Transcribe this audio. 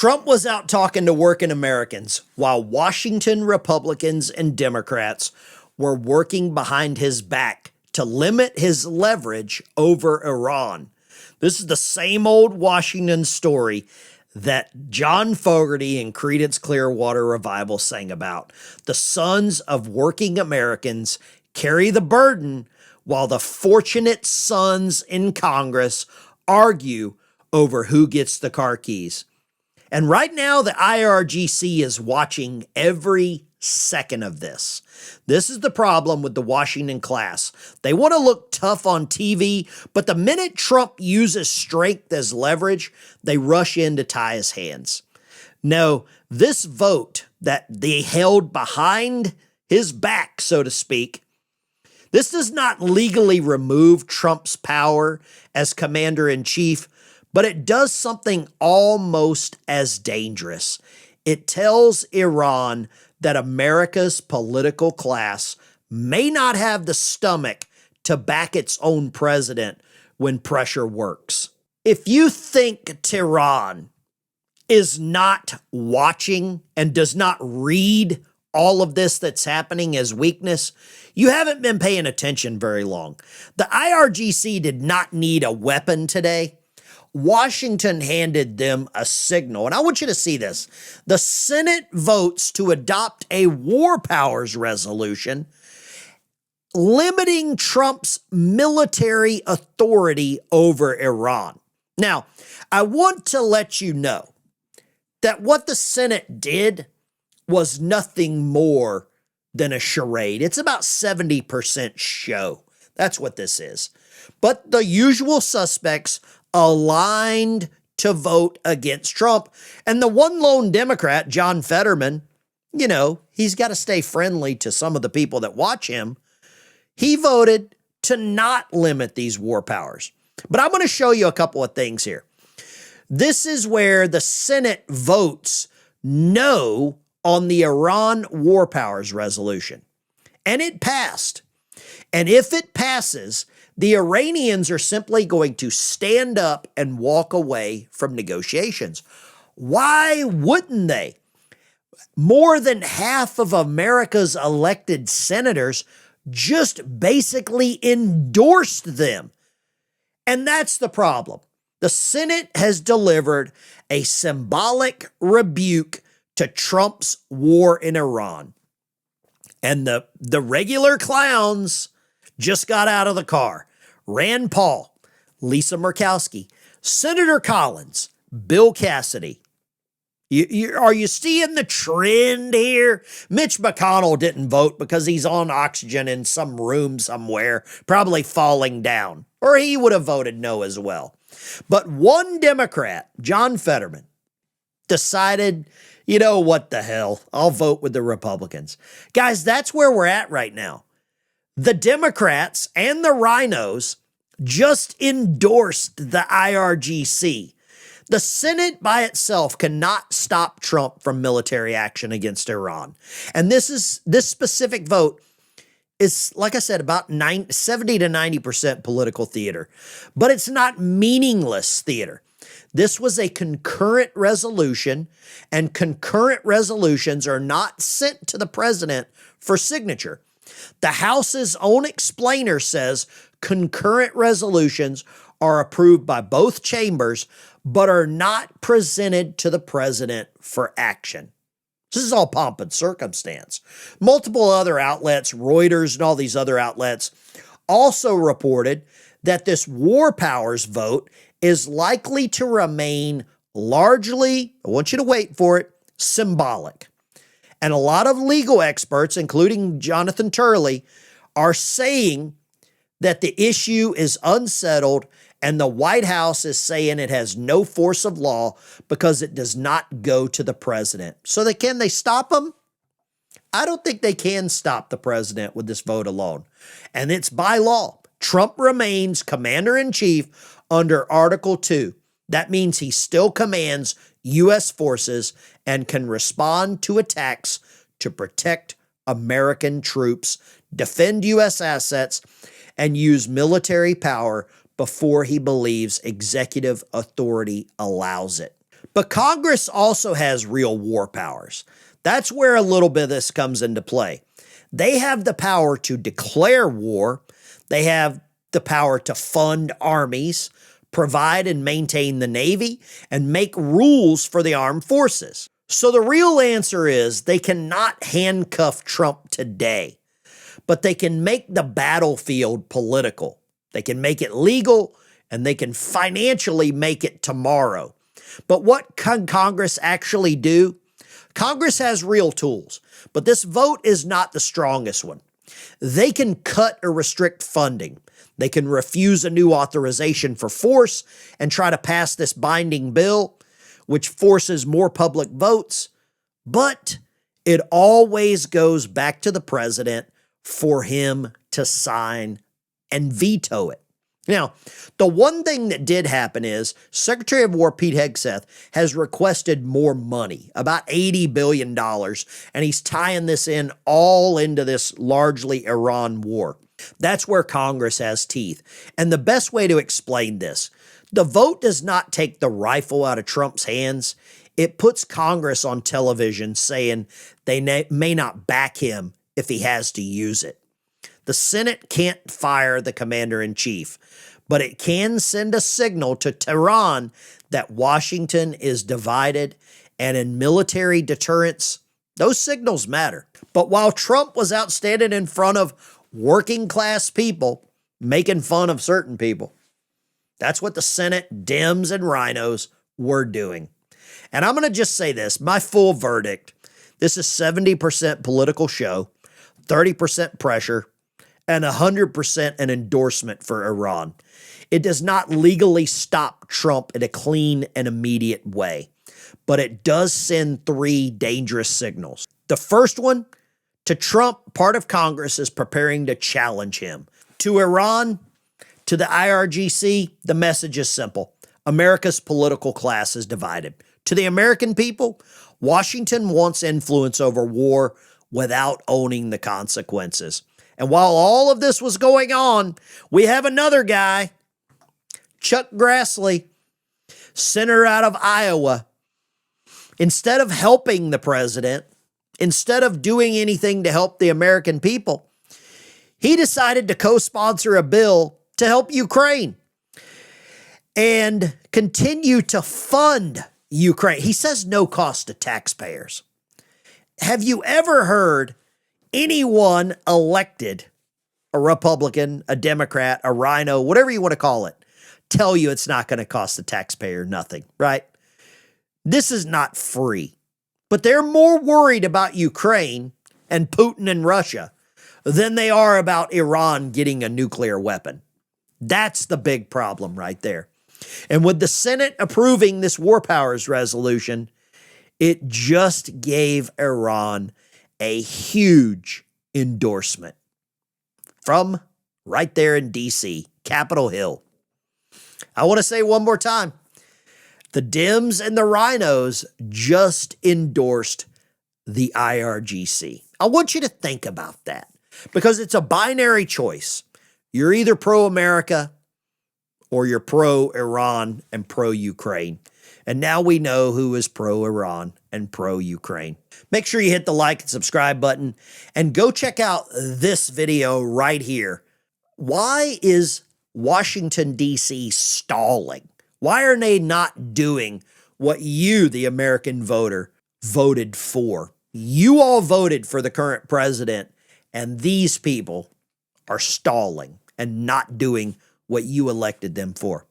Trump was out talking to working Americans while Washington Republicans and Democrats were working behind his back to limit his leverage over Iran. This is the same old Washington story that John Fogerty and Creedence Clearwater Revival sang about. The sons of working Americans carry the burden while the fortunate sons in Congress argue over who gets the car keys. And right now, the IRGC is watching every second of this. This is the problem with the Washington class. They want to look tough on TV, but the minute Trump uses strength as leverage, they rush in to tie his hands. No, this vote that they held behind his back, so to speak, this does not legally remove Trump's power as commander-in-chief, but it does something almost as dangerous. It tells Iran that America's political class may not have the stomach to back its own president when pressure works. If you think Tehran is not watching and does not read all of this that's happening as weakness, you haven't been paying attention very long. The IRGC did not need a weapon today. Washington handed them a signal, and I want you to see this. The Senate votes to adopt a war powers resolution limiting Trump's military authority over Iran. Now, I want to let you know that what the Senate did was nothing more than a charade. It's about 70% show. That's what this is. But the usual suspects aligned to vote against Trump. And the one lone Democrat, John Fetterman, you know, he's got to stay friendly to some of the people that watch him. He voted to not limit these war powers. But I'm going to show you a couple of things here. This is where the Senate votes no on the Iran war powers resolution. And it passed. And if it passes, the Iranians are simply going to stand up and walk away from negotiations. Why wouldn't they? More than half of America's elected senators just basically endorsed them. And that's the problem. The Senate has delivered a symbolic rebuke to Trump's war in Iran. And the regular clowns just got out of the car. Rand Paul, Lisa Murkowski, Senator Collins, Bill Cassidy. Are you seeing the trend here? Mitch McConnell didn't vote because he's on oxygen in some room somewhere, probably falling down, or he would have voted no as well. But one Democrat, John Fetterman, decided, you know what the hell, I'll vote with the Republicans. Guys, that's where we're at right now. The Democrats and the rhinos just endorsed the IRGC. The Senate by itself cannot stop Trump from military action against Iran. And this specific vote is, like I said, about 70 to 90% political theater. But it's not meaningless theater. This was a concurrent resolution, and concurrent resolutions are not sent to the president for signature. The House's own explainer says concurrent resolutions are approved by both chambers, but are not presented to the president for action. This is all pomp and circumstance. Multiple other outlets, Reuters and all these other outlets, also reported that this war powers vote is likely to remain largely, I want you to wait for it, symbolic. And a lot of legal experts, including Jonathan Turley, are saying that the issue is unsettled, and the White House is saying it has no force of law because it does not go to the president. So can they stop him? I don't think they can stop the president with this vote alone. And it's by law. Trump remains commander-in-chief under Article 2. That means he still commands U.S. forces and can respond to attacks to protect American troops, defend U.S. assets, and use military power before he believes executive authority allows it. But Congress also has real war powers. That's where a little bit of this comes into play. They have the power to declare war. They have the power to fund armies, provide and maintain the Navy, and make rules for the armed forces. So the real answer is they cannot handcuff Trump today, but they can make the battlefield political. They can make it legal, and they can financially make it tomorrow. But what can Congress actually do? Congress has real tools, but this vote is not the strongest one. They can cut or restrict funding. They can refuse a new authorization for force and try to pass this binding bill, which forces more public votes. But it always goes back to the president for him to sign and veto it. Now, the one thing that did happen is Secretary of War Pete Hegseth has requested more money, about $80 billion, and he's tying this in all into this largely Iran war. That's where Congress has teeth. And the best way to explain this, the vote does not take the rifle out of Trump's hands. It puts Congress on television saying they may not back him if he has to use it. The Senate can't fire the commander-in-chief, but it can send a signal to Tehran that Washington is divided, and in military deterrence, those signals matter. But while Trump was out standing in front of working class people, making fun of certain people, that's what the Senate, Dems, and rhinos were doing. And I'm going to just say this, my full verdict, this is 70% political show, 30% pressure, and 100% an endorsement for Iran. It does not legally stop Trump in a clean and immediate way, but it does send three dangerous signals. The first one, to Trump, part of Congress is preparing to challenge him. To Iran, to the IRGC, the message is simple. America's political class is divided. To the American people, Washington wants influence over war without owning the consequences. And while all of this was going on, we have another guy, Chuck Grassley, senator out of Iowa. Instead of helping the president, instead of doing anything to help the American people, he decided to co-sponsor a bill to help Ukraine and continue to fund Ukraine. He says no cost to taxpayers. Have you ever heard anyone elected, a Republican, a Democrat, a rhino, whatever you want to call it, tell you it's not going to cost the taxpayer nothing, right? This is not free. But they're more worried about Ukraine and Putin and Russia than they are about Iran getting a nuclear weapon. That's the big problem right there. And with the Senate approving this war powers resolution, it just gave Iran a huge endorsement from right there in D.C., Capitol Hill. I want to say one more time, the Dems and the rhinos just endorsed the IRGC. I want you to think about that because it's a binary choice. You're either pro-America or you're pro-Iran and pro-Ukraine. And now we know who is pro-Iran and pro-Ukraine. Make sure you hit the like and subscribe button and go check out this video right here. Why is Washington, D.C. stalling? Why are they not doing what you, the American voter, voted for? You all voted for the current president, and these people are stalling and not doing what you elected them for.